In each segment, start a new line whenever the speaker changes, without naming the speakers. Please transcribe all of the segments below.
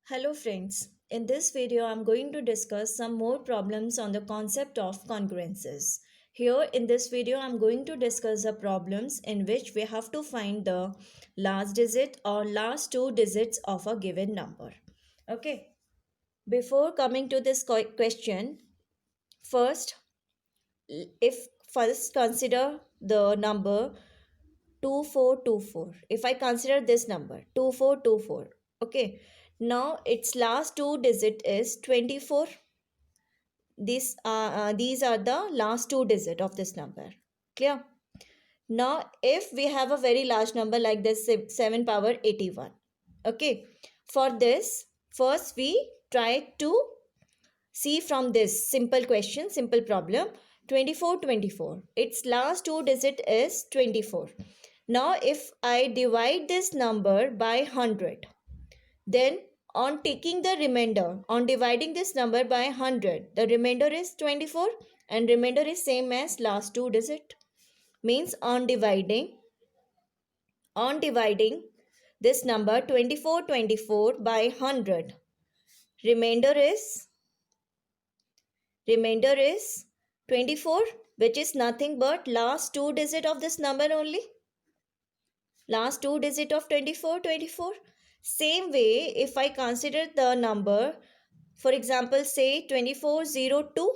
Hello friends, in this video I am going to discuss some more problems on the concept of congruences. Here in this video I am going to discuss the problems in which we have to find the last digit or last two digits of a given number. Okay, before coming to this question, first if first consider the number 2424. If I consider this number 2424, okay, now its last two digit is 24. These are the last two digit of this number. Clear? Now if we have a very large number like this 7 power 81, okay, for this first we try to see from this simple question, simple problem. 2424, its last two digit is 24. Now if I divide this number by 100, then on taking the remainder, on dividing this number by 100, the remainder is 24 and remainder is same as last two digit. Means on dividing this number 2424 by 100, remainder is 24, which is nothing but last two digit of this number only. Last two digit of 24. Same way, if I consider the number, for example, say 2402,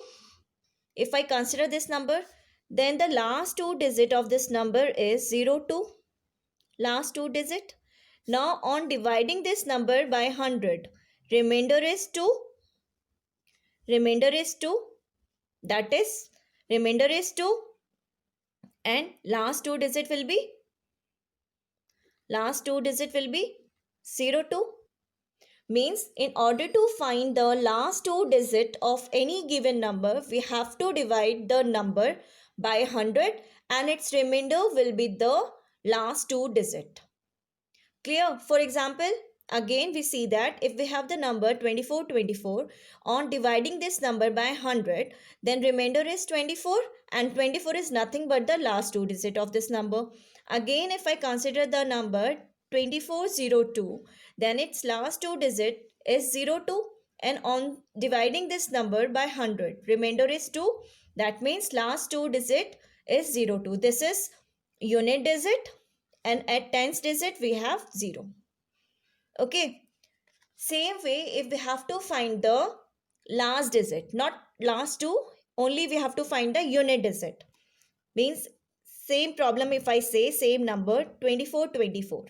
if I consider this number, then the last two digit of this number is 02. Last two digit. Now on dividing this number by 100, remainder is 2. Remainder is 2. That is, remainder is 2 and last two digit will be 02. Means in order to find the last two digit of any given number, we have to divide the number by 100 and its remainder will be the last two digit. Clear? For example, again we see that if we have the number 2424, on dividing this number by 100, then remainder is 24 and 24 is nothing but the last two digit of this number. Again, if I consider the number 2402, then its last two digit is 02 and on dividing this number by 100, remainder is 2. That means last two digit is 02. This is unit digit and at tens digit we have 0. Okay. Same way, if we have to find the last digit, not last two, only we have to find the unit digit. Means same problem if I say same number 2424.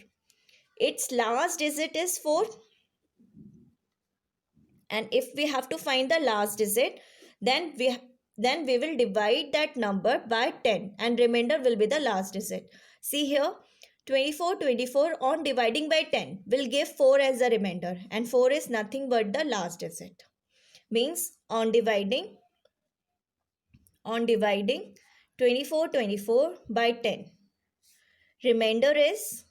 Its last digit is 4 and if we have to find the last digit, then we will divide that number by 10 and remainder will be the last digit. See here, 24 on dividing by 10 will give 4 as the remainder and 4 is nothing but the last digit. Means on dividing 24 by 10, remainder is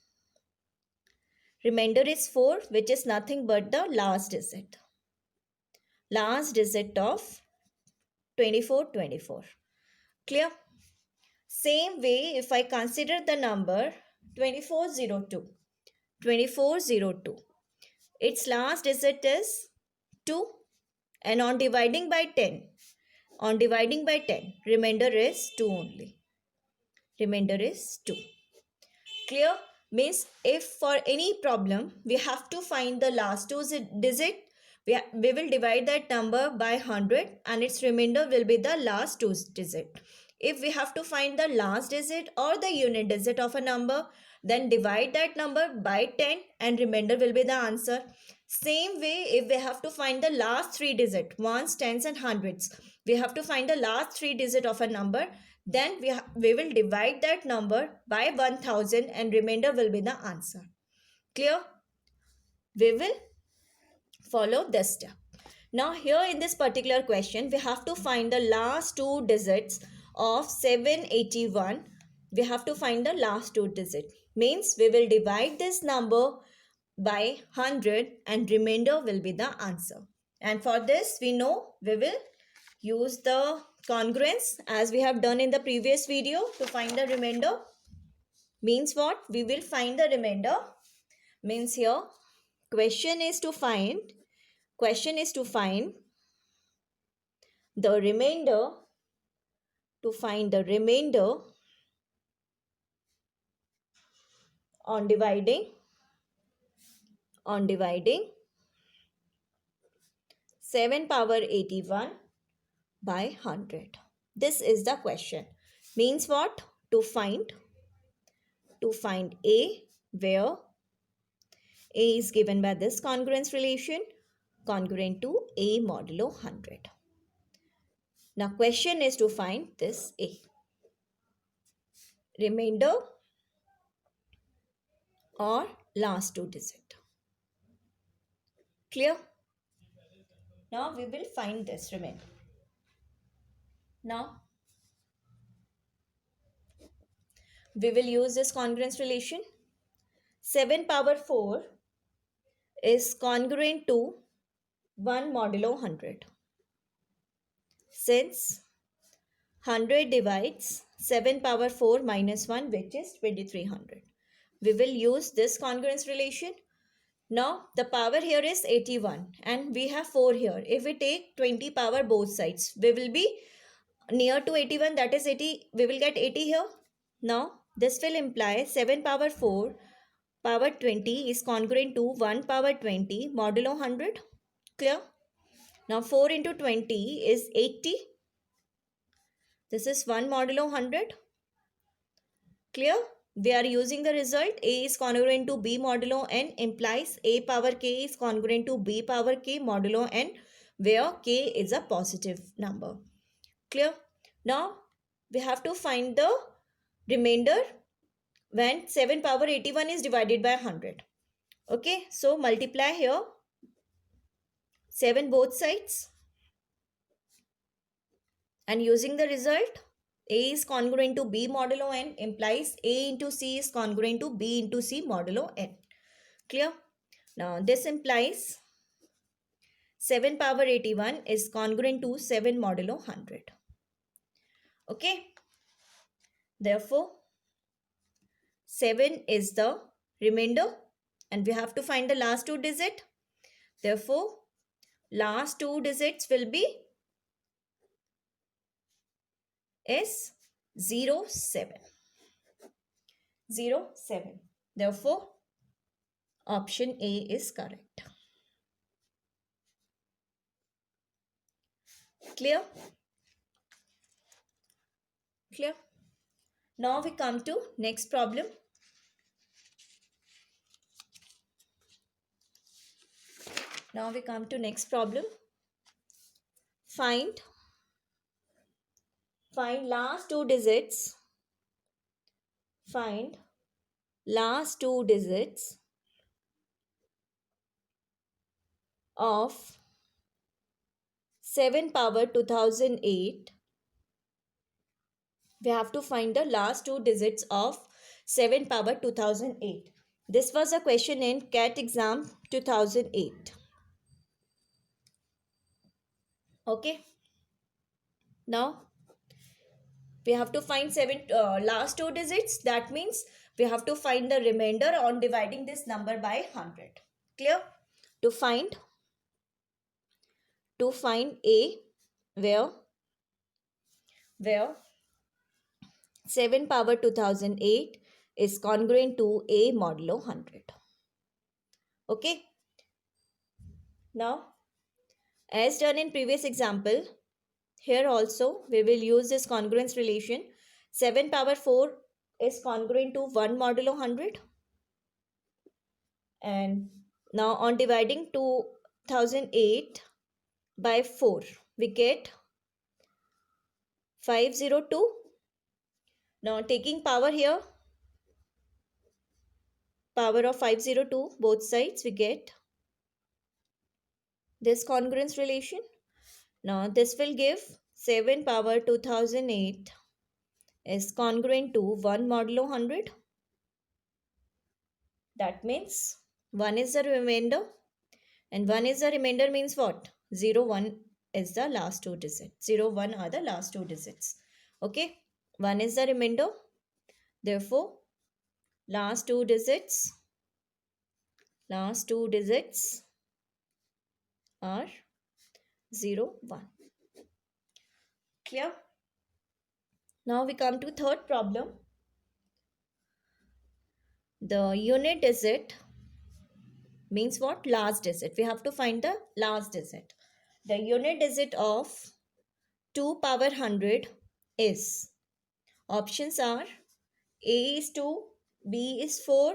4, which is nothing but the last digit of 24. Clear? Same way, if I consider the number 2402, its last digit is 2 and on dividing by 10, remainder is 2 only. Remainder is 2. Clear? Means if for any problem we have to find the last two digit, we will divide that number by 100 and its remainder will be the last two digit. If we have to find the last digit or the unit digit of a number, then divide that number by 10 and remainder will be the answer. Same way, if we have to find the last three digit, ones, tens and hundreds, we have to find the last three digit of a number, then we will divide that number by 1000 and remainder will be the answer. Clear? We will follow this step. Now here in this particular question, we have to find the last two digits of 781. We have to find the last two digits. Means we will divide this number by 100 and remainder will be the answer. And for this we know we will use the congruence as we have done in the previous video to find the remainder. Means what? We will find the remainder. Means here question is to find the remainder, on dividing 7 power 81 by 100. This is the question. Means what? To find A, where A is given by this congruence relation, congruent to A modulo 100. Now question is to find this A. Remainder or last two digit. Clear? Now we will find this remainder. Now we will use this congruence relation. 7 power 4 is congruent to 1 modulo 100. Since 100 divides 7 power 4 minus 1, which is 2300. We will use this congruence relation. Now the power here is 81 and we have 4 here. If we take 20 power both sides, we will be near to 81, that is 80. We will get 80 here. Now this will imply 7 power 4 power 20 is congruent to 1 power 20 modulo 100. Clear? Now 4 into 20 is 80. This is 1 modulo 100. Clear? We are using the result A is congruent to B modulo n implies A power k is congruent to B power k modulo n, where k is a positive number. Clear? Now we have to find the remainder when 7 power 81 is divided by 100. Okay, so multiply here 7 both sides and using the result A is congruent to B modulo n implies A into C is congruent to B into C modulo n. Clear? Now this implies 7 power 81 is congruent to 7 modulo 100. Okay. Therefore 7 is the remainder and we have to find the last two digits. Therefore last two digits will be is 07. Therefore option A is correct. Clear? Clear? Now we come to next problem. Find last two digits. Find last two digits of 7 power 2008. We have to find the last two digits of 7 power 2008. This was a question in CAT exam 2008. Okay. Now we have to find last two digits. That means we have to find the remainder on dividing this number by 100. Clear? To find A, where 7 power 2008 is congruent to A modulo 100. Okay. Now, as done in previous example, here also we will use this congruence relation. 7 power 4 is congruent to 1 modulo 100. And now on dividing 2008 by 4, we get 502. Now taking power here, power of 502 both sides, we get this congruence relation. Now this will give 7 power 2008 is congruent to 1 modulo 100. That means 1 is the remainder, and 1 is the remainder means what? 0, 1 is the last two digits. 0, 1 are the last two digits. Okay, 1 is the remainder. Therefore, last two digits Last two digits are 0, 1. Clear? Now we come to third problem. The unit digit means what? Last digit. We have to find the last digit. The unit digit of 2 power 100 is, options are A is 2, B is 4,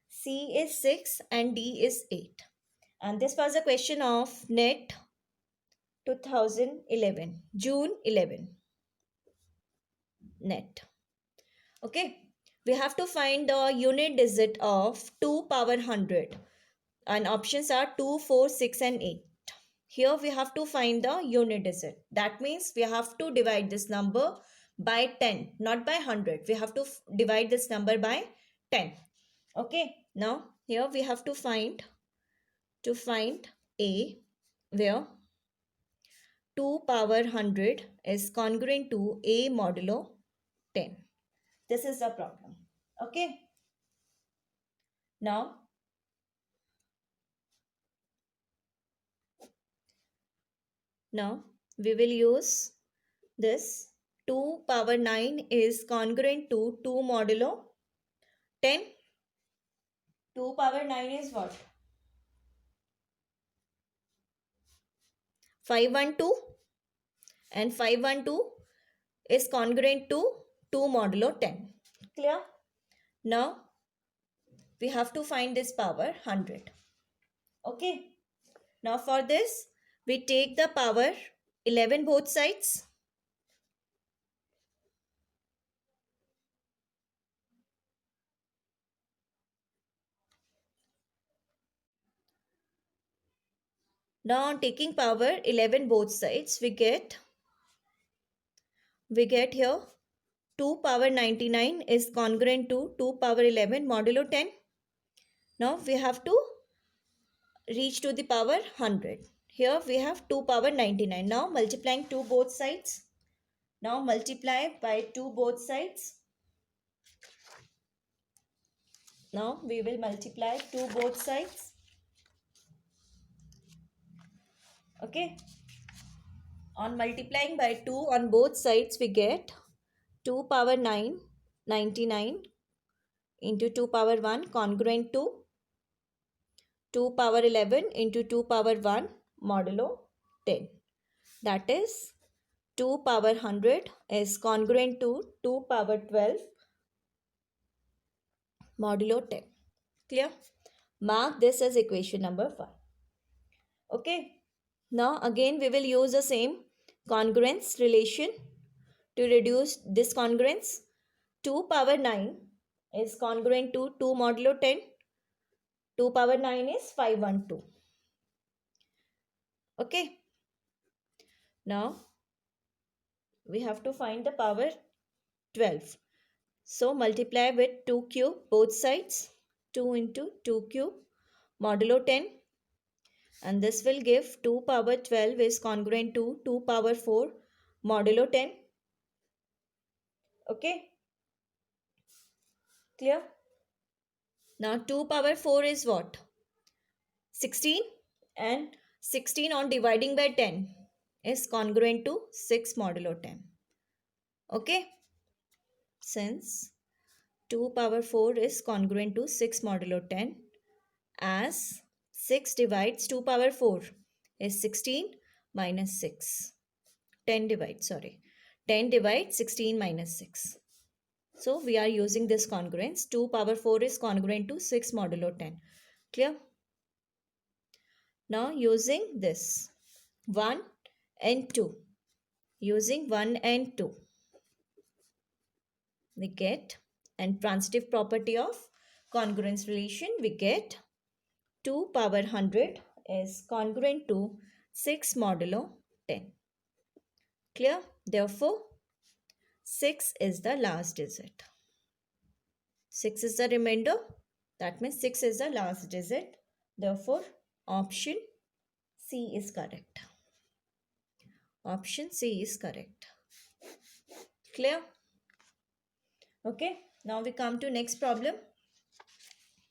C is 6 and D is 8. And this was a question of NET 2011, June 11, NET. Okay, we have to find the unit digit of 2 power 100 and options are 2, 4, 6 and 8. Here we have to find the unit digit. That means we have to divide this number by 10, not by 100. We have to divide this number by 10. Okay, now here we have to find A, where 2 power 100 is congruent to A modulo 10. This is the problem. Okay, now we will use this. 2 power 9 is congruent to 2 modulo 10. 2 power 9 is what? 512, and 512 is congruent to 2 modulo 10. Clear? Now we have to find this power 100. Okay. Now for this we take the power 11 both sides. Now on taking power 11 both sides, we get here 2 power 99 is congruent to 2 power 11 modulo 10. Now we have to reach to the power 100. Here we have 2 power 99. Now multiplying 2 both sides. Now multiply by 2 both sides. Now we will multiply 2 both sides. Okay. On multiplying by 2 on both sides, we get 2 power 9, 99 into 2 power 1 congruent to 2 power 11 into 2 power 1 modulo 10. That is 2 power 100 is congruent to 2 power 12 modulo 10. Clear? Mark this as equation number 5. Okay. Now again we will use the same congruence relation to reduce discongruence. 2 power 9 is congruent to 2 modulo 10. 2 power 9 is 512. Okay. Now we have to find the power 12. So multiply with 2 cube both sides. 2 into 2 cube modulo 10. And this will give 2 power 12 is congruent to 2 power 4 modulo 10. Okay. Clear? Now 2 power 4 is what? 16, and 16 on dividing by 10 is congruent to 6 modulo 10. Okay. Since 2 power 4 is congruent to 6 modulo 10, as 6 divides 2 power 4 is 16 minus 6. 10 divides 16 minus 6. So we are using this congruence. 2 power 4 is congruent to 6 modulo 10. Clear? Now using this 1 and 2. Using 1 and 2. We get, and transitive property of congruence relation, we get 2 power 100 is congruent to 6 modulo 10. Clear? Therefore, 6 is the last digit. 6 is the remainder. That means 6 is the last digit. Therefore, option C is correct. Option C is correct. Clear? Okay. Now we come to next problem.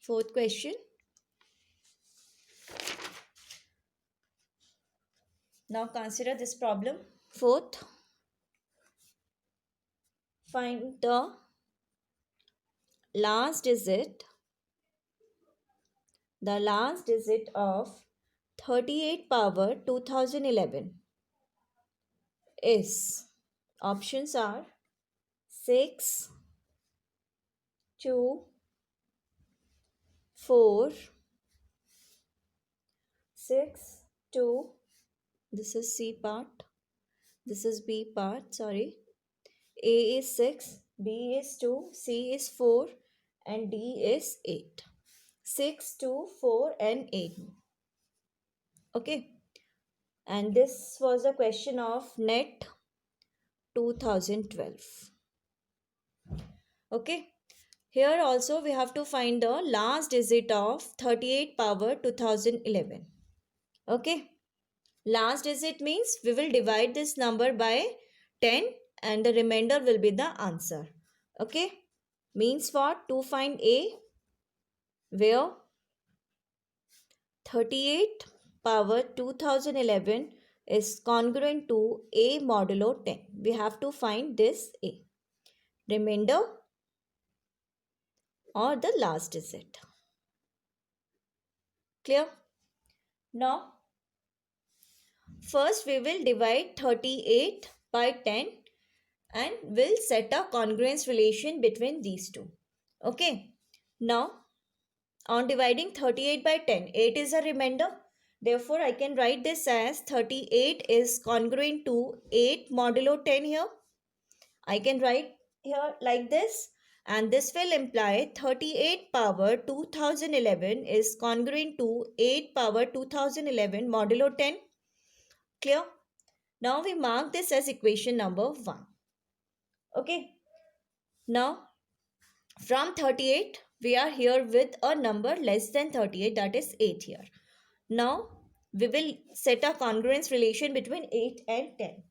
Fourth question. Now consider this problem. Fourth, find the last digit of 38 power 2011 is, options are 6, 2, 4, 6, 2, this is C part, this is B part, sorry. A is 6, B is 2, C is 4, and D is 8. 6, 2, 4, and 8. Okay. And this was a question of NET 2012. Okay. Here also we have to find the last digit of 38 power 2011. Okay. Last digit means we will divide this number by 10 and the remainder will be the answer. Okay. Means what? To find A, where 38 power 2011 is congruent to A modulo 10. We have to find this A. Remainder or the last digit. Clear? Now, first we will divide 38 by 10 and we'll set a congruence relation between these two. Okay. Now, on dividing 38 by 10, 8 is a remainder. Therefore, I can write this as 38 is congruent to 8 modulo 10 here. I can write here like this, and this will imply 38 power 2011 is congruent to 8 power 2011 modulo 10. Clear? Now we mark this as equation number 1. Okay. Now from 38 we are here with a number less than 38, that is 8 here. Now we will set a congruence relation between 8 and 10.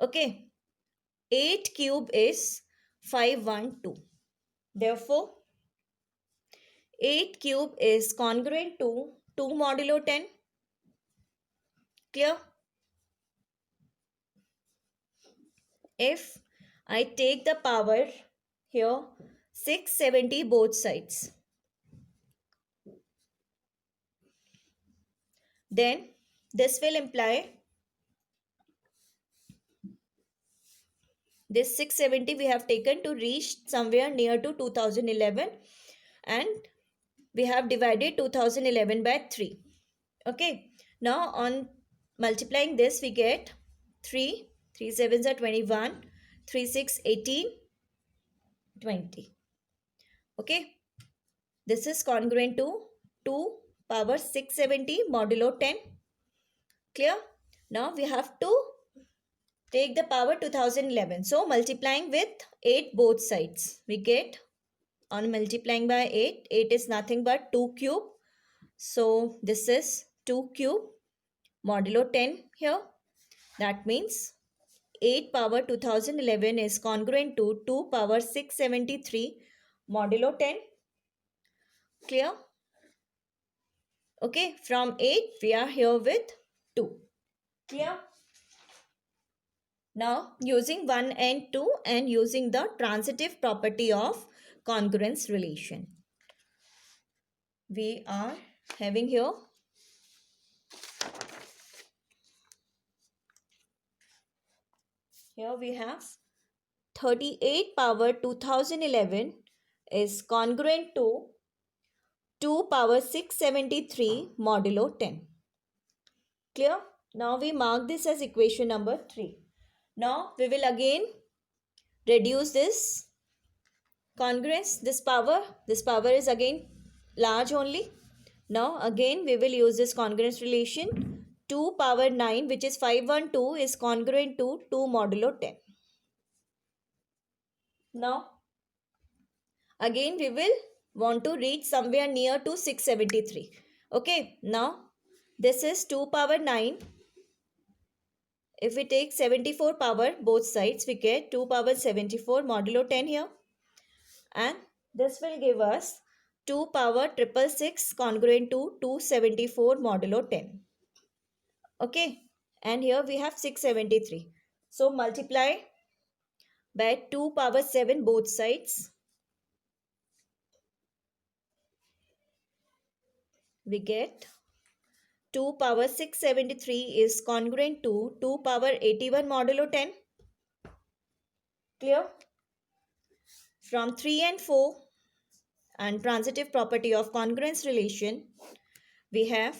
Okay. 8 cube is 512. Therefore, 8 cube is congruent to 2 modulo 10. Clear? If I take the power here 670 both sides, then this will imply this 670 we have taken to reach somewhere near to 2011, and we have divided 2011 by 3. Okay. Now on multiplying this we get 3 sevens are 21, 3 6 18, 20. Okay. This is congruent to 2 power 670 modulo 10. Clear? Now we have to take the power 2011. So multiplying with 8 both sides, we get, on multiplying by 8, 8 is nothing but 2 cube. So this is 2 cube modulo 10 here. That means 8 power 2011 is congruent to 2 power 673 modulo 10. Clear? Okay, from 8 we are here with 2. Clear? Now using 1 and 2 and using the transitive property of congruence relation, we are having here we have 38 power 2011 is congruent to 2 power 673 modulo 10. Clear? Now we mark this as equation number 3. Now we will again reduce this congruence, this power is again large only. Now again we will use this congruence relation. 2 power 9, which is 512, is congruent to 2 modulo 10. Now again we will want to reach somewhere near to 673. Okay. Now this is 2 power 9. If we take 74 power both sides, we get 2 power 74 modulo 10 here. And this will give us 2 power 666 congruent to 274 modulo 10. Okay. and here we have 673. So multiply by 2 power 7 both sides. We get 2 power 673 is congruent to 2 power 81 modulo 10. Clear? From 3 and 4 and transitive property of congruence relation, we have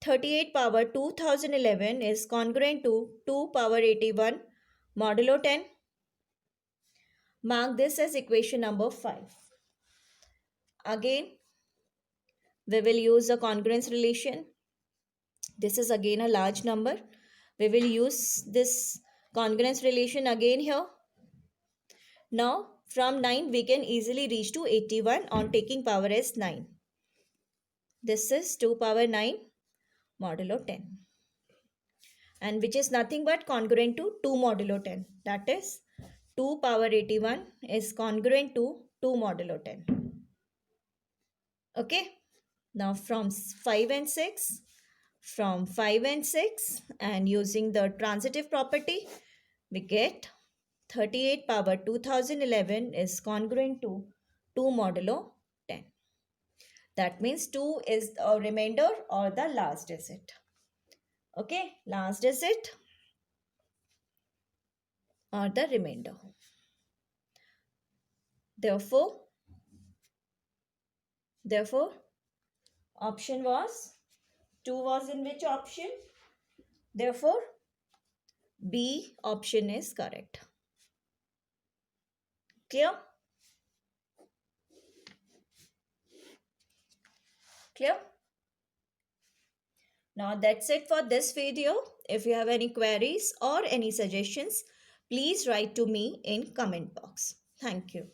38 power 2011 is congruent to 2 power 81 modulo 10. Mark this as equation number 5. Again, we will use the congruence relation. This is again a large number. We will use this congruence relation again here. Now, from 9, we can easily reach to 81 on taking power as 9. This is 2 power 9 modulo 10. And which is nothing but congruent to 2 modulo 10. That is 2 power 81 is congruent to 2 modulo 10. Okay. Now from 5 and 6. From 5 and 6 and using the transitive property, we get 38 power 2011 is congruent to 2 modulo 10. That means 2 is a remainder or the last digit. Okay, last digit or the remainder. Therefore, option was 2 was in which option? Therefore, B option is correct. Clear? Clear? Now that's it for this video. If you have any queries or any suggestions, please write to me in comment box. Thank you.